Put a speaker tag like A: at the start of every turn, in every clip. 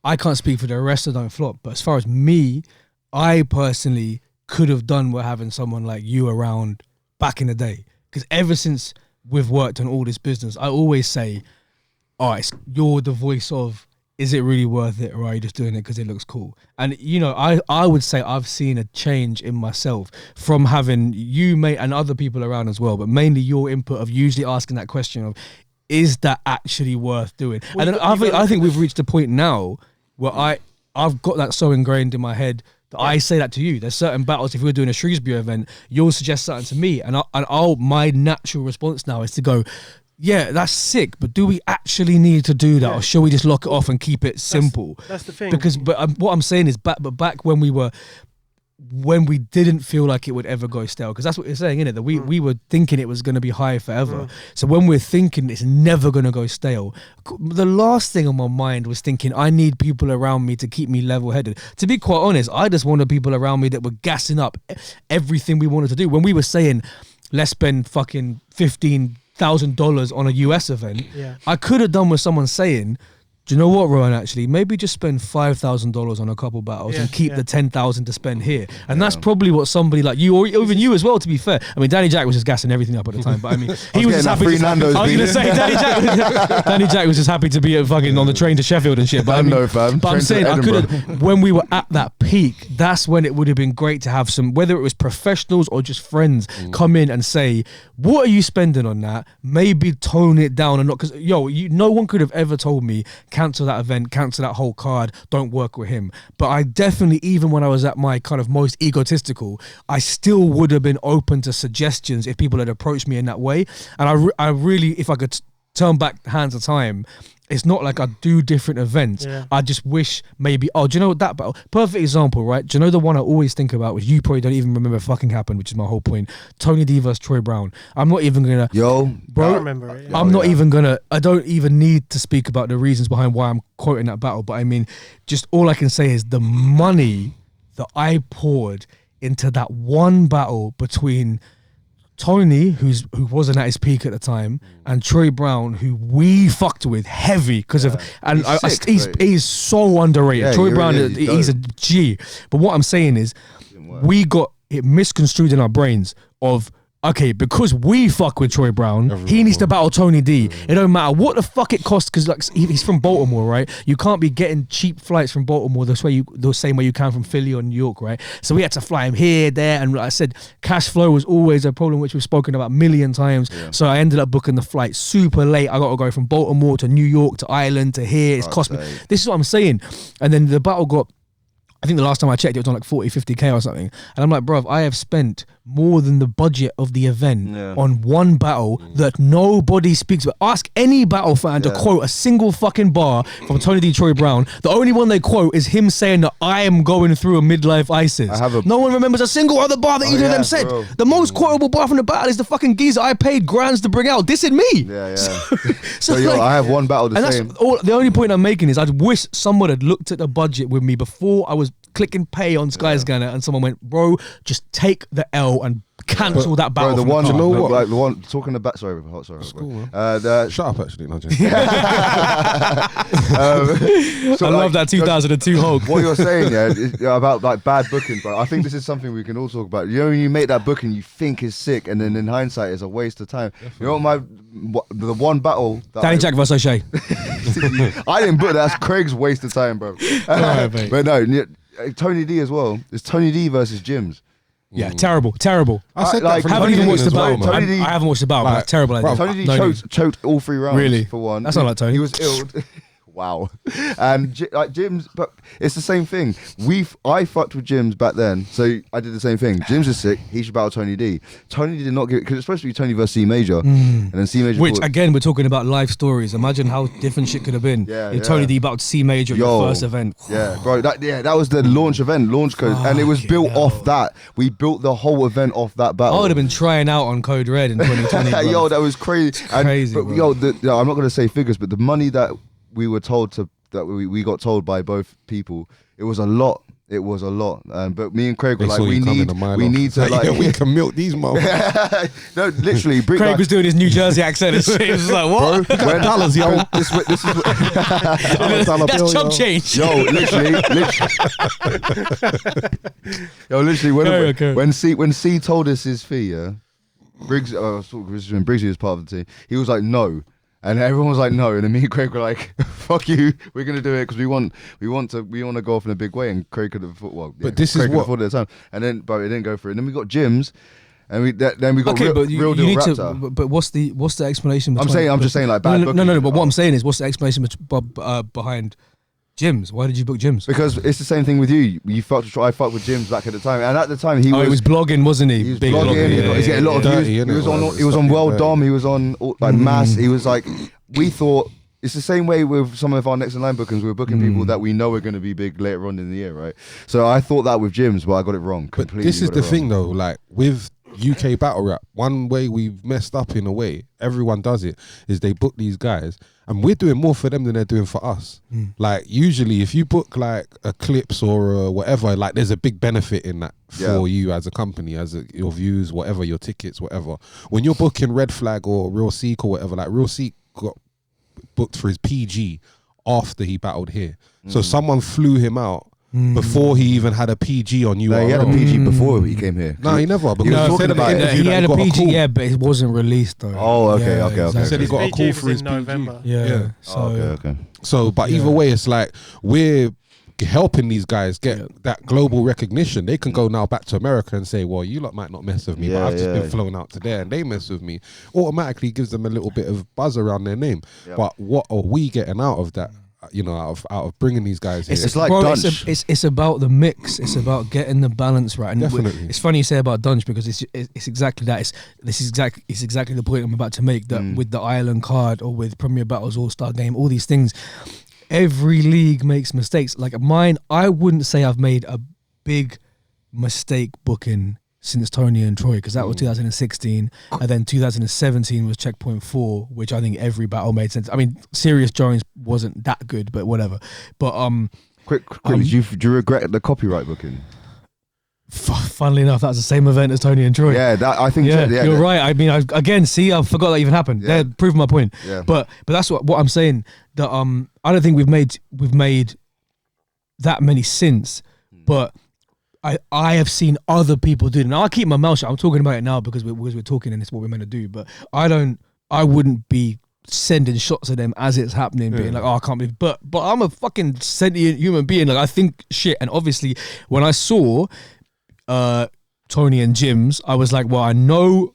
A: I can't speak for the rest of Don't Flop, but as far as me, I personally could have done with having someone like you around back in the day. Because ever since we've worked on all this business, I always say, all right, you're the voice of, is it really worth it, or are you just doing it because it looks cool? And, you know, I would say I've seen a change in myself from having you, mate, and other people around as well, but mainly your input of usually asking that question of, is that actually worth doing? Well, and then I think we've reached a point now where I've got that so ingrained in my head that I say that to you. There's certain battles, if we were doing a Shrewsbury event, you'll suggest something to me, and my natural response now is to go, yeah, that's sick, but do we actually need to do that, or shall we just lock it off and keep it simple?
B: That's the thing.
A: Because, what I'm saying is, back when we didn't feel like it would ever go stale, because that's what you're saying, innit? That we were thinking it was going to be high forever. So when we're thinking it's never going to go stale, the last thing on my mind was thinking I need people around me to keep me level-headed. To be quite honest, I just wanted people around me that were gassing up everything we wanted to do. When we were saying, let's spend fucking $15,000 on a US event, I could have done with someone saying, do you know what, Rowan, actually, maybe just spend $5,000 on a couple battles and keep the 10,000 to spend here. And that's probably what somebody like you, or even you as well, to be fair. I mean, Danny Jack was just gassing everything up at the time, but I mean, he was just happy. I was going to say, Danny Jack was just happy to be fucking on the train to Sheffield and shit. But I mean,
C: fam.
A: But I'm saying, I could have, when we were at that peak, that's when it would have been great to have some, whether it was professionals or just friends, come in and say, what are you spending on that? Maybe tone it down and not, because no one could have ever told me, cancel that event, cancel that whole card, don't work with him. But I definitely, even when I was at my kind of most egotistical, I still would have been open to suggestions if people had approached me in that way. And I really, if I could turn back hands of time, it's not like I do different events. I just wish maybe, do you know what that battle? Perfect example, right? Do you know the one I always think about, which you probably don't even remember fucking happened, which is my whole point? Tony D versus Troy Brown. I'm not even gonna, bro.
B: I remember it.
A: I'm not even gonna. I don't even need to speak about the reasons behind why I'm quoting that battle. But I mean, just all I can say is the money that I poured into that one battle between Tony, who wasn't at his peak at the time, and Troy Brown, who we fucked with heavy because of, and he's so underrated. Troy Brown, he's a G. But what I'm saying is, we got it misconstrued in our brains of, okay, because we fuck with Troy Brown, he needs to battle Tony D. It don't matter what the fuck it costs, because like he's from Baltimore, right? You can't be getting cheap flights from Baltimore the same way you can from Philly or New York, right? So we had to fly him here, there, and like I said, cash flow was always a problem, which we've spoken about a million times. So I ended up booking the flight super late. I got to go from Baltimore to New York to Ireland to here. It's cost me. This is what I'm saying. And then the battle got, I think the last time I checked, it was on like 40, 50K or something. And I'm like, bruv, I have spent more than the budget of the event on one battle that nobody speaks about. Ask any battle fan to quote a single fucking bar from Tony D. Troy Brown. The only one they quote is him saying that I am going through a midlife ISIS. No one remembers a single other bar that either of them said. Bro. The most quotable bar from the battle is the fucking geezer I paid grands to bring out. Dissing me. So like,
C: I have one battle the same.
A: The only point I'm making is I wish someone had looked at the budget with me before I was clicking pay on Skyscanner and someone went, bro, just take the L and cancel that battle.
C: Bro,
A: the one,
C: you know what? Like the one talking about. Sorry.
D: Cool, shut up, actually. No,
A: I love that 2002 Hulk.
C: What you're saying, is about like bad booking, bro. I think this is something we can all talk about. You know, when you make that booking, you think is sick, and then in hindsight, it's a waste of time. Definitely. You know the one battle.
A: Danny Jack versus O'Shea.
C: I didn't book that. That's Craig's waste of time, bro. Right, but no. Tony D as well. It's Tony D versus Jimz.
A: Yeah, terrible. I
D: said
A: like, haven't even watched the battle. I haven't watched the battle, but terrible idea.
C: Tony D choked all 3 rounds.
A: Really?
C: For one.
A: That's not like Tony.
C: He was ill. Wow. And like Jimz, but it's the same thing. I fucked with Jimz back then, so I did the same thing. Jimz is sick. He should battle Tony D. Tony D did not give it, because it's supposed to be Tony versus C Major, and then C Major.
A: Which again, we're talking about life stories. Imagine how different shit could have been if Tony D battled C Major at the first event.
C: Yeah, bro. That was the launch code, and it was built off that. We built the whole event off that battle.
A: I would have been trying out on Code Red in 2020.
C: Yo, that was crazy.
A: Crazy.
C: I'm not gonna say figures, but the money that we were told to. That we got told by both people, it was a lot It was a lot, but me and Craig were
D: They
C: like,
D: saw
C: we
D: you coming
C: need
D: a mile
C: we
D: off.
C: need to like.
D: Yeah, we can milk these motherfuckers.
C: No, literally,
A: Craig was doing his New Jersey accent and shit. He was like, what?
C: Bro, when dollars, yo. This is
A: That's chump change.
C: Yo, literally. Yo, literally, when C told us his fee, yeah, Briggs, when Briggsy was part of the team, he was like, no. And everyone was like, no. And then me and Craig were like, fuck you, we're gonna do it because we want to go off in a big way. And Craig could have
D: but this
C: Craig
D: is what
C: afford it at the time. And then, but it didn't go for it. And then we got Jimz, and then we got
A: Okay, but
C: real
A: you
C: deal
A: need
C: Raptor.
A: to. But what's the explanation?
C: I'm just saying like bad.
A: No. But what I'm saying is, what's the explanation behind Jimz? Why did you book Jimz?
C: Because it's the same thing with you. I fucked with Jimz back at the time, and at the time he was
A: blogging, wasn't he?
C: He was
A: Big
C: blogging. He's getting a lot of views.
D: Dirty,
C: He was on World Dom. He was on like Mass. He was like, we thought it's the same way with some of our next in line bookings. We're booking people that we know are going to be big later on in the year, right? So I thought that with Jimz, but I got it wrong completely.
D: But this is the thing though, like with UK battle rap, one way we've messed up in a way, everyone does it, is they book these guys and we're doing more for them than they're doing for us. Like usually if you book like a Clips or a whatever, like there's a big benefit in that for you as a company, your views, whatever, your tickets, whatever. When you're booking Red Flag or Real Seek or whatever, like Real Seek got booked for his PG after he battled here. So someone flew him out before he even had a PG on URL.
C: No, he had a PG before he came here.
D: No, he never. Because
C: was
D: he
C: talking
D: said
C: about it.
A: He had a PG, yeah, but it wasn't released though.
C: Oh, okay, okay.
A: Exactly.
D: He said he got a call
B: PG
D: for
B: was
D: his
B: in
D: PG.
B: November.
A: Yeah. So
C: Okay.
D: So, but either way, it's like we're helping these guys get that global recognition. They can go now back to America and say, well, you lot might not mess with me, but I've just been flown out to there and they mess with me. Automatically gives them a little bit of buzz around their name. But what are we getting out of that? You know, out of bringing these guys here.
C: It's like
A: bro,
C: Dunch.
A: it's about the mix. It's about getting the balance right. And
D: Definitely.
A: it's funny you say about Dunch because it's exactly that. It's exactly the point I'm about to make. That with the Ireland card or with Premier Battles All Star Game, all these things, every league makes mistakes. Like mine, I wouldn't say I've made a big mistake booking since Tony and Troy, because that was 2016, and then 2017 was Checkpoint 4, which I think every battle made sense. I mean, Serious Jones wasn't that good, but whatever. But
C: Quick, do you regret the copyright booking?
A: Funnily enough, that's the same event as Tony and Troy.
C: Yeah, that I think.
A: Yeah, you're right. I mean, I forgot that even happened.
C: Yeah.
A: Proving my point.
C: Yeah.
A: But that's what I'm saying. That I don't think we've made that many since, but I have seen other people do it. Now I keep my mouth shut. I'm talking about it now because we're talking and it's what we're meant to do. But I wouldn't be sending shots at them as it's happening, being like, oh, I can't believe. But I'm a fucking sentient human being. Like I think shit. And obviously, when I saw Tony and Jimz, I was like, well, I know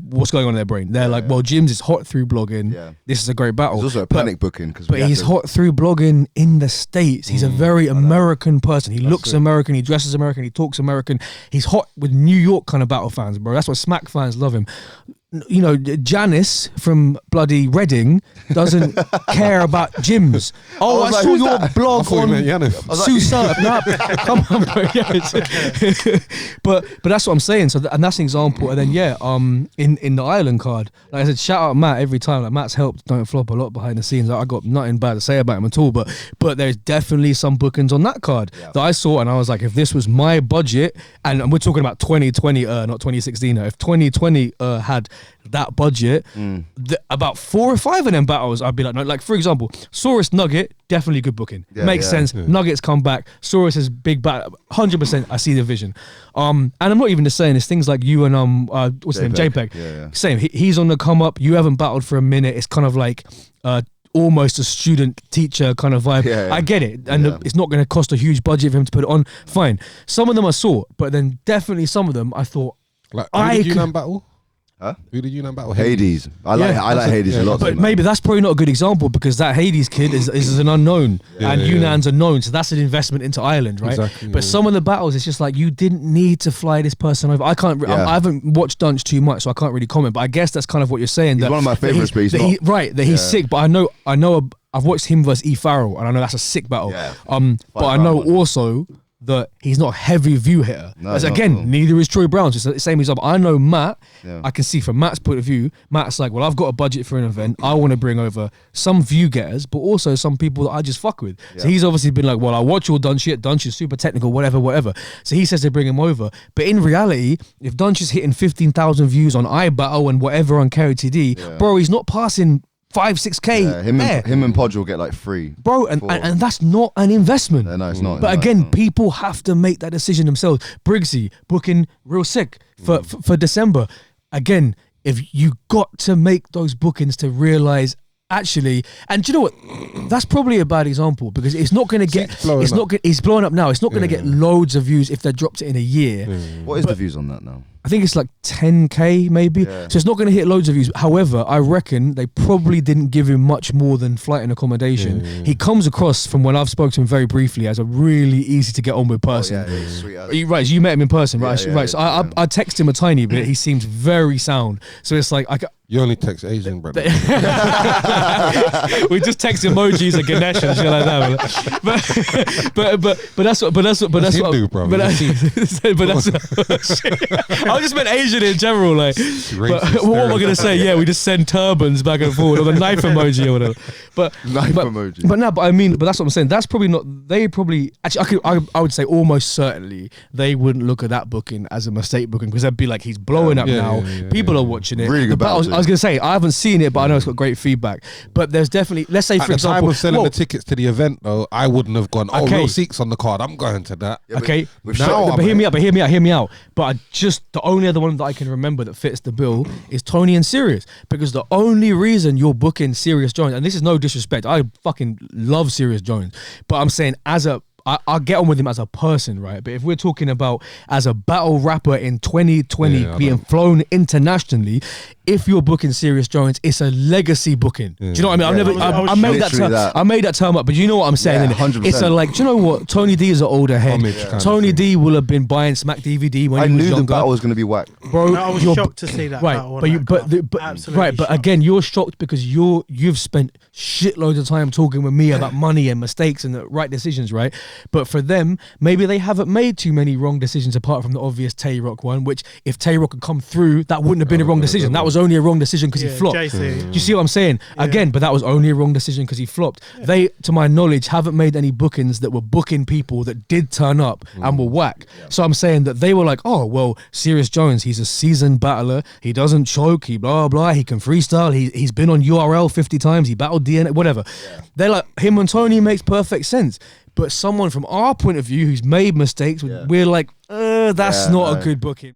A: what's going on in their brain. They're like, well, Jimz is hot through blogging. Yeah. This is a great battle.
C: It's also a panic booking
A: but he's hot through blogging in the States. He's a very American person. He looks American. He dresses American. He talks American. He's hot with New York kind of battle fans, bro. That's why Smack fans love him. You know, Janice from bloody Reading doesn't care about Jimz. Oh, I saw your blog on Susa. Nah, come on, bro. But that's what I'm saying. So and that's an example. And then in the Ireland card, like I said, shout out Matt every time. Like Matt's helped Don't Flop a lot behind the scenes. Like, I got nothing bad to say about him at all. But there's definitely some bookings on that card that I saw, and I was like, if this was my budget, and we're talking about 2020, not 2016. If 2020 had that budget, about 4 or 5 of them battles, I'd be like, no. Like for example, Saurus Nugget, definitely good booking. Makes sense. Nuggets come back. Saurus is big battle. 100%. I see the vision. And I'm not even just saying it's things like you and what's his name, JPEG. Same. He's on the come up. You haven't battled for a minute. It's kind of like almost a student teacher kind of vibe. I get it, and it's not going to cost a huge budget for him to put it on. Fine. Some of them I saw, but then definitely some of them I thought,
D: like, who did you battle?
C: Huh?
D: Who did you battle?
C: Hades. I like Hades a lot.
A: But maybe that's probably not a good example because that Hades kid is an unknown and Yunan's a known, so that's an investment into Ireland, right?
D: Exactly,
A: but some of the battles, it's just like you didn't need to fly this person over. I haven't watched Dunch too much, so I can't really comment. But I guess that's kind of what you're saying.
C: He's one of my favorites, but
A: he's sick. But I know. I've watched him versus E Farrell, and I know that's a sick battle. But I know also that he's not a heavy view hitter.
C: No,
A: As
C: not
A: again,
C: at all.
A: neither is Troy Brown. So it's the same example. I know Matt.
C: Yeah.
A: I can see from Matt's point of view, Matt's like, well, I've got a budget for an event. I want to bring over some view getters, but also some people that I just fuck with. So
C: Yeah.
A: he's obviously been like, well, I watch all Dunch is super technical, whatever. So he says they bring him over. But in reality, if Dunch is hitting 15,000 views on iBattle and whatever on Carry TD,
C: Yeah.
A: bro, he's not passing 5-6K.
C: Yeah, him and Podge will get like 3.
A: Bro, and that's not an investment.
C: Yeah, no, it's not.
A: But
C: No,
A: again,
C: it's not.
A: people have to make that decision themselves. Briggsy booking real sick for December. Again, if you got to make those bookings to realize actually, and do you know what? That's probably a bad example because it's not going to get. It's blowing up now. It's not going to get loads of views if they dropped it in a year.
C: What is the views on that now?
A: I think it's like 10K maybe.
C: Yeah.
A: So it's not going to hit loads of views. However, I reckon they probably didn't give him much more than flight and accommodation. He comes across, from when I've spoken to him very briefly, as a really easy to get on with person.
C: Oh, yeah, he's sweet as.
A: Right, so you met him in person, right?
C: Yeah,
A: right. So
C: yeah.
A: I text him a tiny bit. He seems very sound. So it's like
D: You only text Asian, brother.
A: we just text emojis and Ganesh and shit like that. But that's what.
D: Hindu, bro.
A: But that's. I just meant Asian in general, like. But what am I gonna say? Yeah, we just send turbans back and forward, or the knife emoji or whatever. But
C: Emoji.
A: But no, but I mean, but that's what I'm saying. That's probably not. They probably actually. I would say almost certainly they wouldn't look at that booking as a mistake booking because they'd be like, he's blowing up now. People are watching it.
C: Really good
A: But I
C: battle
A: was gonna say I haven't seen it, but I know it's got great feedback. But there's definitely, let's say
D: At
A: for
D: the
A: example,
D: time of selling
A: well,
D: the tickets to the event, though, I wouldn't have gone,
A: Okay.
D: real Sikhs on the card, I'm going to that.
C: Yeah, but
A: okay,
C: with
D: now
C: shot-
A: but hear me out. But the only other one that I can remember that fits the bill is Tony and Sirius, because the only reason you're booking Sirius Jones, and this is no disrespect, I fucking love Sirius Jones, but I'm saying I'll get on with him as a person, right? But if we're talking about as a battle rapper in 2020 being flown internationally, if you're booking Sirius Jones, it's a legacy booking. Do you know what I mean? I made that term. I made that term up, but you know what I'm saying?
C: Yeah, 100%.
A: It's a like. Do you know what? Tony D is an older head.
D: Homage kind of
A: Tony
D: thing.
A: D will have been buying Smack DVD when
C: I
A: he was
C: knew the
A: younger.
C: battle was going to be whack.
A: Bro,
B: No, I was
A: you're
B: shocked to see that
A: right,
B: battle on
A: but you,
B: that
A: but,
B: card.
A: the, but
B: Absolutely
A: right, but
B: shocked.
A: again, you're shocked because you've spent shitloads of time talking with me about money and mistakes and the right decisions, right? But for them, maybe they haven't made too many wrong decisions apart from the obvious Tay Rock one. Which, if Tay Rock had come through, that wouldn't have been a wrong decision. That was only a wrong decision because he flopped.
B: JC.
A: Do you see what I'm saying? Again, but that was only a wrong decision because he flopped. They, to my knowledge, haven't made any bookings that were booking people that did turn up and were whack. So I'm saying that they were like, oh, well, Sirius Jones, he's a seasoned battler. He doesn't choke. He blah, blah. He can freestyle. He's been on URL 50 times. He battled DNA, whatever. They're like, him and Tony makes perfect sense. But someone from our point of view who's made mistakes, we're like, that's not a good booking.